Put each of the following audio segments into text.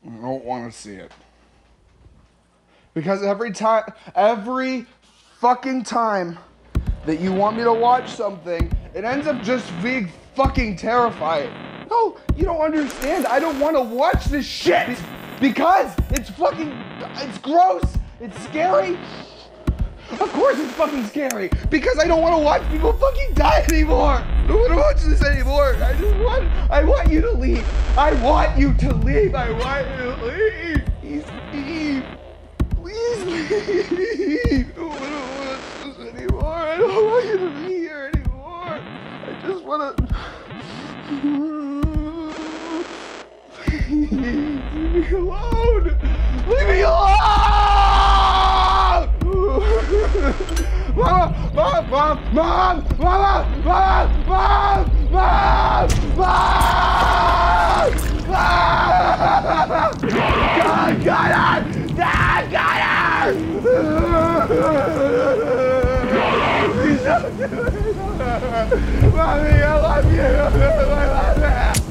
I don't want to see it. Because every fucking time that you want me to watch something, it ends up just being fucking terrifying. No, you don't understand. I don't want to watch this shit because it's gross. It's scary. Of course it's fucking scary because I don't want to watch people fucking die anymore. I don't want to watch this anymore. I want you to leave. I want you to leave. I want you to leave. Please leave. Please leave. I don't want to watch this anymore. I don't want you to be here anymore. I just want to... Please leave me alone. Leave me alone. Mom! Mom! Mom! Mom! Mom! Mom! Mom! Mom! Mom! God! Got her! Dad! Got her! Please don't do it! Mommy, I love you! I love you!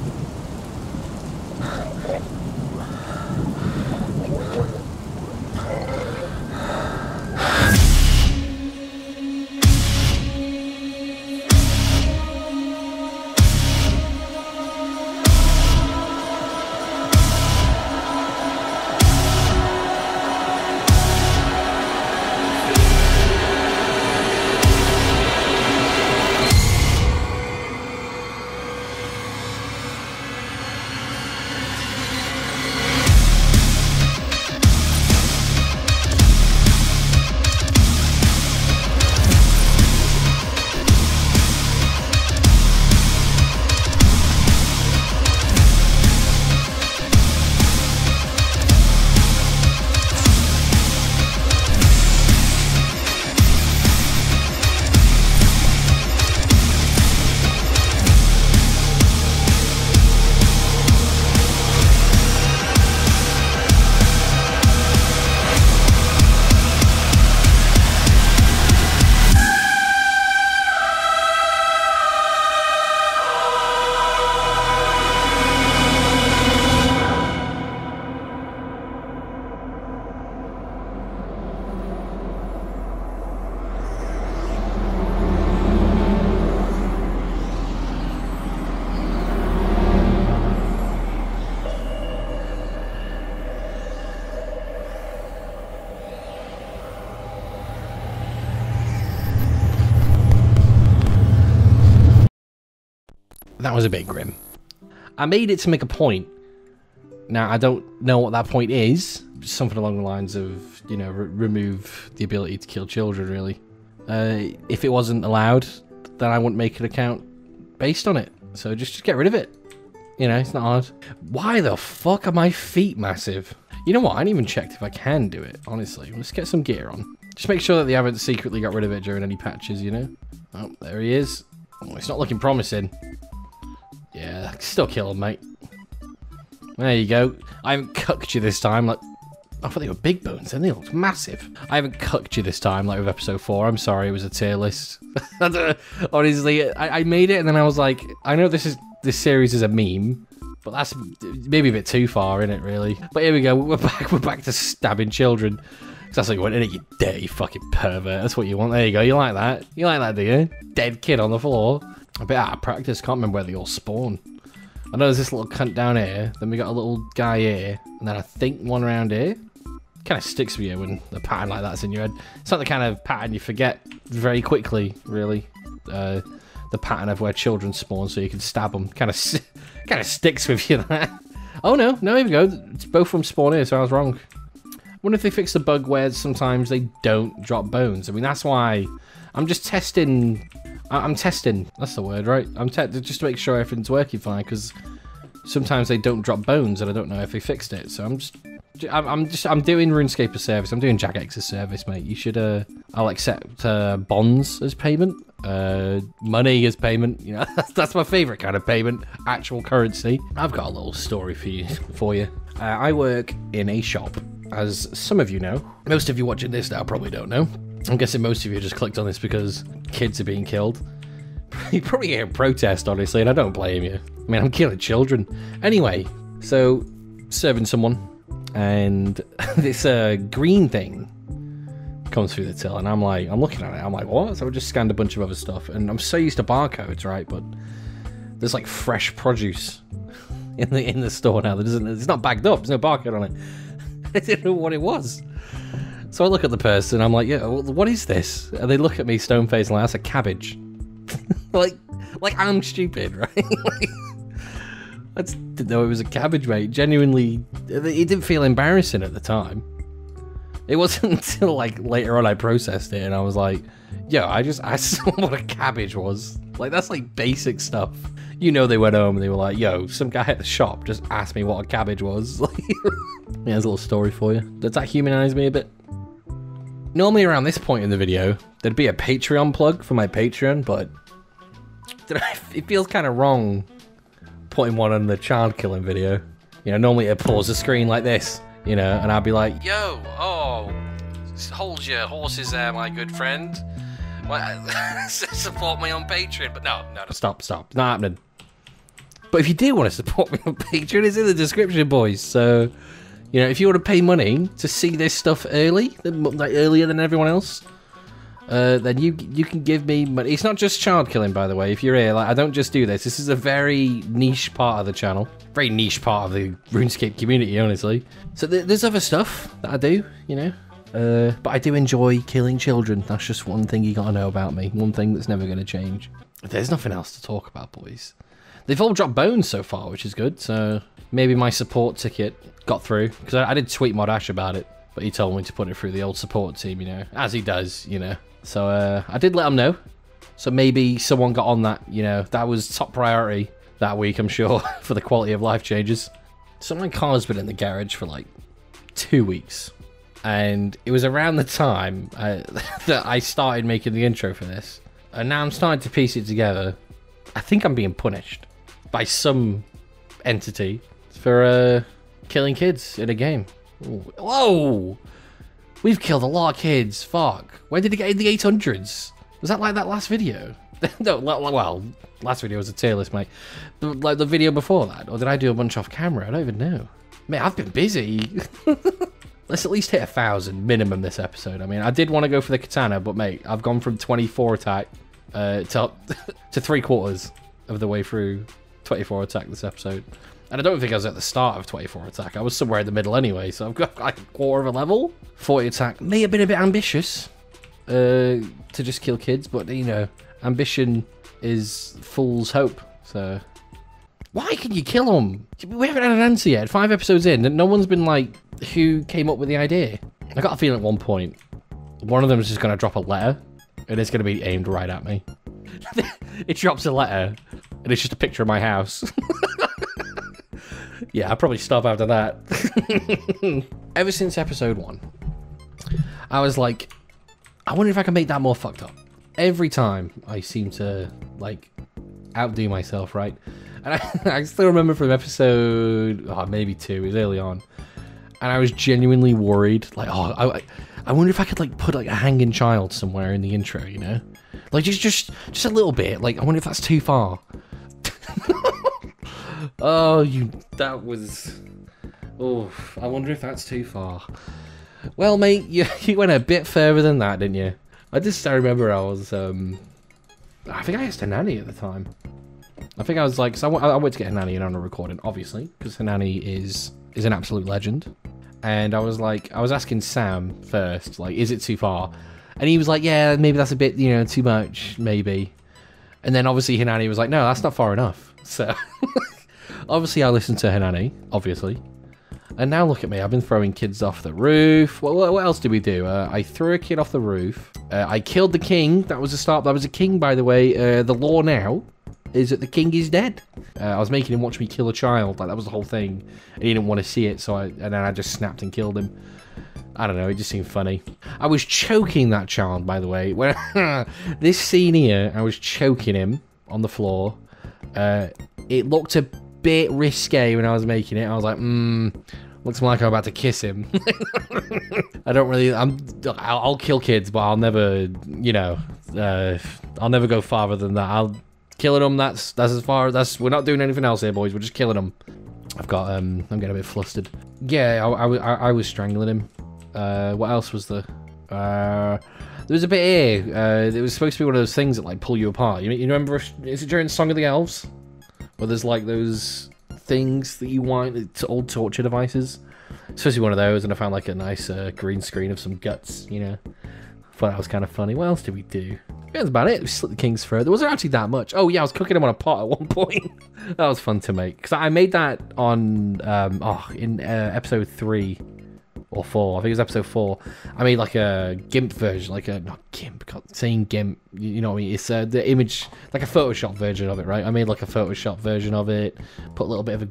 That was a bit grim. I made it to make a point. Now, I don't know what that point is. Something along the lines of, you know, remove the ability to kill children, really. If it wasn't allowed, then I wouldn't make an account based on it. So just get rid of it. You know, it's not hard. Why the fuck are my feet massive? You know what? I ain't even checked if I can do it, honestly. Let's get some gear on. Just make sure that they haven't secretly got rid of it during any patches, you know? Oh, there he is. Oh, it's not looking promising. Yeah, still kill him, mate. There you go. I haven't cucked you this time. Like, I thought they were big bones, and they looked massive. I haven't cucked you this time, like with episode 4. I'm sorry, it was a tier list. Honestly, I made it, and then I was like, I know this series is a meme, but that's maybe a bit too far, isn't it, really? But here we go. We're back to stabbing children. That's what you want, innit? You dirty fucking pervert. That's what you want. There you go. You like that? You like that, do you? Dead kid on the floor. A bit out of practice. Can't remember where they all spawn. I know there's this little cunt down here. Then we got a little guy here. And then I think one around here. Kind of sticks with you when a pattern like that's in your head. It's not the kind of pattern you forget very quickly, really. The pattern of where children spawn so you can stab them. Kind of sticks with you, that. Oh, no. No, here we go. It's both from spawn here, so I was wrong. I wonder if they fix the bug where sometimes they don't drop bones. I mean, that's why I'm just testing. I'm testing. That's the word, right? I'm just to make sure everything's working fine, because sometimes they don't drop bones, and I don't know if they fixed it. So I'm doing RuneScape a service. I'm doing Jagex a service, mate. You should. I'll accept bonds as payment, money as payment. You know, that's my favorite kind of payment. Actual currency. I've got a little story for you. I work in a shop. As some of you know, most of you watching this now probably don't know. I'm guessing most of you just clicked on this because kids are being killed. You probably hear a protest, honestly, and I don't blame you. I mean, I'm killing children. Anyway, so serving someone, and this green thing comes through the till, and I'm looking at it, I'm like, what? So I just scanned a bunch of other stuff, and I'm so used to barcodes, right? But there's like fresh produce in the store now. It's not bagged up. There's no barcode on it. I didn't know what it was. So I look at the person, I'm like, yeah, what is this? And they look at me stone faced and like, that's a cabbage. like I'm stupid, right? I just didn't know it was a cabbage, mate. Genuinely, it didn't feel embarrassing at the time. It wasn't until like later on I processed it and I was like, yo, I just asked what a cabbage was. Like, that's like basic stuff. You know, they went home and they were like, yo, some guy at the shop just asked me what a cabbage was. Yeah, there's a little story for you. Does that humanize me a bit? Normally around this point in the video, there'd be a Patreon plug for my Patreon, but it feels kind of wrong putting one on the child killing video. You know, normally it'd pause the screen like this, you know, and I'd be like, yo, oh, hold your horses there, my good friend. Support me on Patreon. But no, stop, not happening. But if you do want to support me on Patreon, it's in the description, boys. So, you know, if you want to pay money to see this stuff early, like earlier than everyone else, then you can give me money. It's not just child killing, by the way. If you're here, like, I don't just do this. This is a very niche part of the channel, very niche part of the RuneScape community, honestly. So there's other stuff that I do, you know. But I do enjoy killing children. That's just one thing you gotta know about me. One thing that's never gonna change. There's nothing else to talk about, boys. They've all dropped bones so far, which is good. So maybe my support ticket got through, because I did tweet MadTashChapps about it, but he told me to put it through the old support team, you know, as he does, you know. So I did let him know. So maybe someone got on that, you know. That was top priority that week, I'm sure, for the quality of life changes. So my car's been in the garage for like 2 weeks. And it was around the time that I started making the intro for this. And now I'm starting to piece it together. I think I'm being punished by some entity for killing kids in a game. Ooh. Whoa! We've killed a lot of kids. Fuck. When did it get in the 800s? Was that like that last video? No, well, last video was a tier list, mate. Like the video before that? Or did I do a bunch off camera? I don't even know. Mate, I've been busy. Let's at least hit 1,000 minimum this episode. I mean, I did want to go for the katana, but mate, I've gone from 24 attack to 3/4 of the way through 24 attack this episode. And I don't think I was at the start of 24 attack. I was somewhere in the middle anyway, so I've got like a quarter of a level. 40 attack may have been a bit ambitious to just kill kids, but you know, ambition is fool's hope, so... Why can you kill them? We haven't had an answer yet. 5 episodes in, and no one's been like, who came up with the idea? I got a feeling at one point, one of them is just going to drop a letter, and it's going to be aimed right at me. It drops a letter, and it's just a picture of my house. Yeah, I'll probably stop after that. Ever since episode 1, I was like, I wonder if I can make that more fucked up. Every time I seem to, like, outdo myself, right? And I still remember from episode, maybe 2, it was early on. And I was genuinely worried, like, oh, I wonder if I could, like, put, like, a hanging child somewhere in the intro, you know? Like, just a little bit. Like, I wonder if that's too far. Oh, that was... Oh, I wonder if that's too far. Well, mate, you went a bit further than that, didn't you? I remember I was, I think I asked a nanny at the time. I think I was like, so I went to get a nanny and on a recording, obviously, because her nanny is an absolute legend. And I was like, I was asking Sam first, like, is it too far? And he was like, yeah, maybe that's a bit, you know, too much, maybe. And then obviously her nanny was like, no, that's not far enough. So, obviously I listened to her nanny, obviously. And now look at me, I've been throwing kids off the roof. What else did we do? I threw a kid off the roof. I killed the king. That was a start. That was a king, by the way. The law now is that the king is dead. I was making him watch me kill a child. Like, that was the whole thing. And he didn't want to see it, and then I just snapped and killed him. I don't know, it just seemed funny. I was choking that child, by the way. When this scene here, I was choking him on the floor. It looked a bit risque when I was making it. I was like, looks like I'm about to kiss him. I don't really, I'll kill kids, but I'll never, you know, I'll never go farther than that. Killing them, that's as far, we're not doing anything else here, boys, we're just killing them. I'm getting a bit flustered. Yeah, I was strangling him. What else was there? There was a bit here. It was supposed to be one of those things that like pull you apart. You remember? Is it during Song of the Elves? Where there's like those things that you wind, old torture devices. It's supposed to be one of those, and I found like a nice green screen of some guts, you know. Thought that was kind of funny. What else did we do? Yeah, that's about it. We slit the king's throat. There wasn't actually that much. Oh yeah, I was cooking him on a pot at one point. That was fun to make. Because I made that on, in episode 3 or 4. I think it was episode 4. I made like a GIMP version, like a, not GIMP, God, saying GIMP, you know what I mean? It's the image, like a Photoshop version of it, right? I made like a Photoshop version of it, put a little bit of a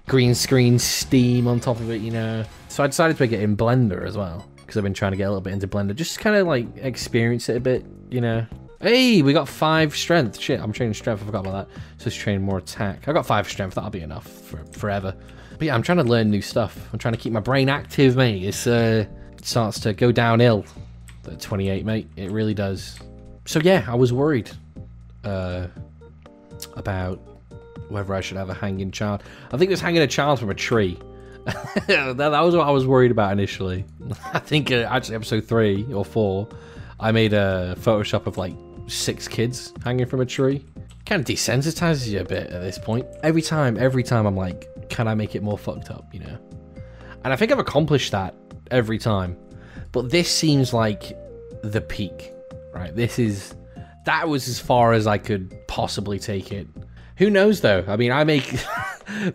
green screen steam on top of it, you know? So I decided to make it in Blender as well. Because I've been trying to get a little bit into Blender. Just kind of like experience it a bit, you know? Hey, we got 5 strength. Shit, I'm training strength. I forgot about that. So let's train more attack. I got 5 strength. That'll be enough for forever. But yeah, I'm trying to learn new stuff. I'm trying to keep my brain active, mate. It's it starts to go downhill at 28, mate. It really does. So yeah, I was worried about whether I should have a hanging child. I think it was hanging a child from a tree. that was what I was worried about initially. I think actually episode 3 or 4, I made a Photoshop of like 6 kids hanging from a tree. Kind of desensitizes you a bit at this point. Every time I'm like, can I make it more fucked up, you know? And I think I've accomplished that every time. But this seems like the peak, right? That was as far as I could possibly take it. Who knows though? I mean, I make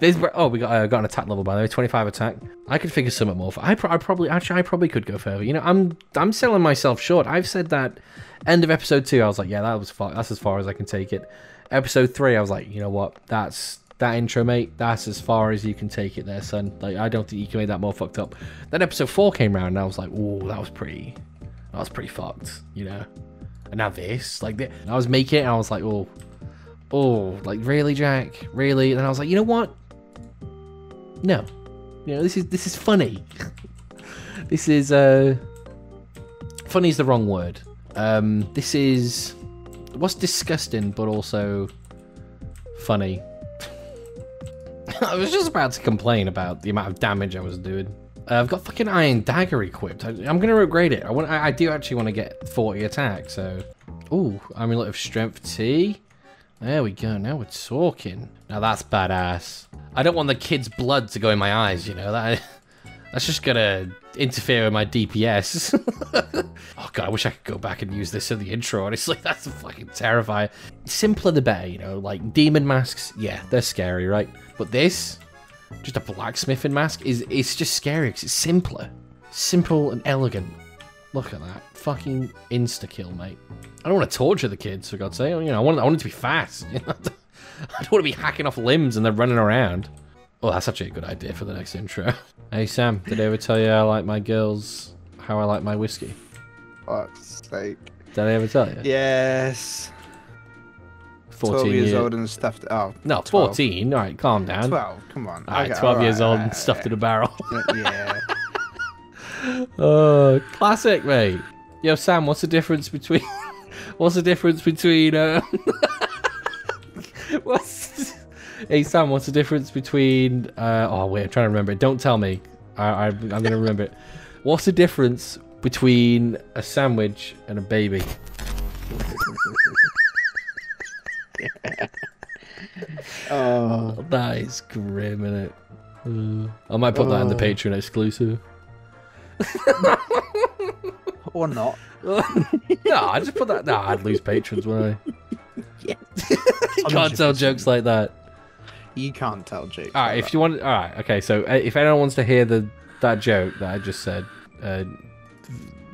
we got an attack level by the way, 25 attack. I could figure something more. I probably could go further. You know, I'm selling myself short. I've said that end of episode 2. I was like, yeah, that's as far as I can take it. Episode 3, I was like, you know what? That intro, mate. That's as far as you can take it, there, son. Like, I don't think you can make that more fucked up. Then episode 4 came around, and I was like, ooh, that was pretty fucked, you know. And now this, like, I was making it, and I was like, oh, like, really, Jack? Really? And then I was like, you know what? No. You know, this is funny. This is, funny is the wrong word. This is, what's disgusting, but also funny. I was just about to complain about the amount of damage I was doing. I've got fucking Iron Dagger equipped. I'm going to upgrade it. I do actually want to get 40 attack, so... Ooh, Amulet of Strength T. There we go, now we're talking. Now that's badass. I don't want the kid's blood to go in my eyes, you know, that's just gonna interfere with my DPS. Oh god, I wish I could go back and use this in the intro, honestly, that's fucking terrifying. Simpler the better, you know, like demon masks, yeah, they're scary, right? But this, just a blacksmithing mask, it's just scary because it's simpler. Simple and elegant. Look at that. Fucking insta-kill, mate. I don't want to torture the kids, for God's sake. You know, I want it to be fast. You know? I don't want to be hacking off limbs and they're running around. Oh, that's actually a good idea for the next intro. Hey, Sam, did I ever tell you how I like my whiskey? Fuck's sake. Did I ever tell you? Yes. 14 12 years old and stuffed. Oh, no, 14. All right, calm down. 12. Come on. All right, 12 years old and stuffed in a barrel. Yeah. Oh, classic, mate. Yo, Sam, what's the difference between? Hey, Sam, what's the difference between? Oh wait, I'm trying to remember it. Don't tell me. I'm gonna remember it. What's the difference between a sandwich and a baby? Oh, that is grim, isn't it? I might put that in the Patreon exclusive. Or not. No, I just put that. No, I'd lose patrons, wouldn't I? Yeah. You can't tell jokes like that. You can't tell jokes. All right, if you want. All right, okay. So if anyone wants to hear that joke that I just said, I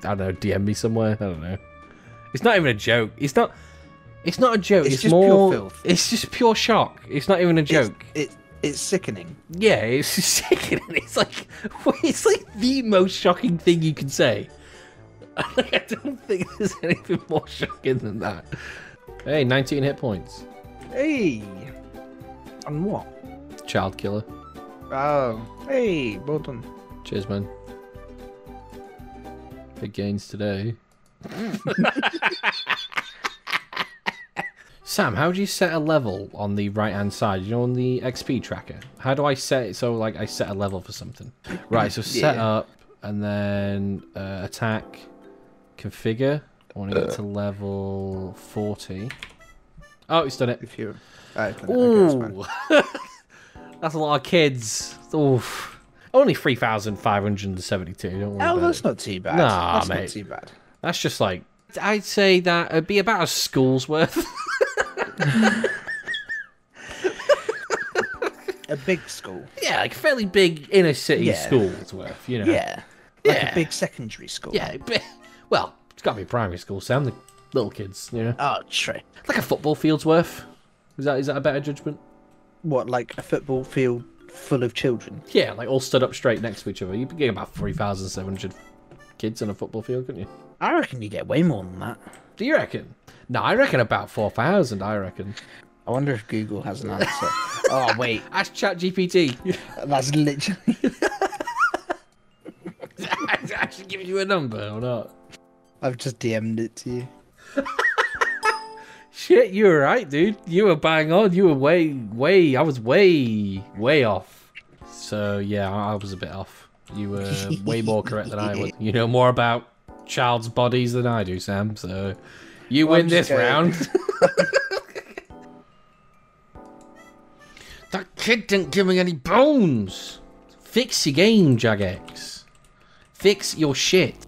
don't know, DM me somewhere. I don't know. It's not even a joke. It's not a joke. It's just more. Pure filth. It's just pure shock. It's not even a joke. It's sickening. Yeah, it's sickening. It's like the most shocking thing you can say. I don't think there's anything more shocking than that. Hey, 19 hit points. Hey. On what? Child killer. Oh. Hey, well done. Cheers, man. Big gains today. Sam, how do you set a level on the right-hand side? You know, on the XP tracker? How do I set it so, like, I set a level for something? Right, so set up, and then attack, configure. I want to get to level 40. Oh, it's done it. If you... Ooh! That's a lot of kids. Oof. Only 3,572, don't worry about that's it. not too bad. Nah, that's mate. not too bad. That's just like... I'd say that it'd be about a school's worth. A big school. Yeah, like a fairly big inner city school's worth, you know. Yeah. Like a big secondary school. Yeah, well, it's got to be primary school, Sam. The little kids, you know. Oh, true. Like a football field's worth. Is that a better judgment? What, like a football field full of children? Yeah, like all stood up straight next to each other. You'd be getting about 3,700 kids in a football field, couldn't you? I reckon you get way more than that. Do you reckon? No, I reckon about 4,000, I reckon. I wonder if Google has an answer. Oh, wait. Ask ChatGPT. That's literally... I should give you a number or not? I've just DM'd it to you. Shit, you were right, dude. You were bang on. You were I was way off. So, yeah, I was a bit off. You were way more correct than I was. You know more about child's bodies than I do, Sam. So, you win this round. That kid didn't give me any bones. Fix your game, Jagex. Fix your shit.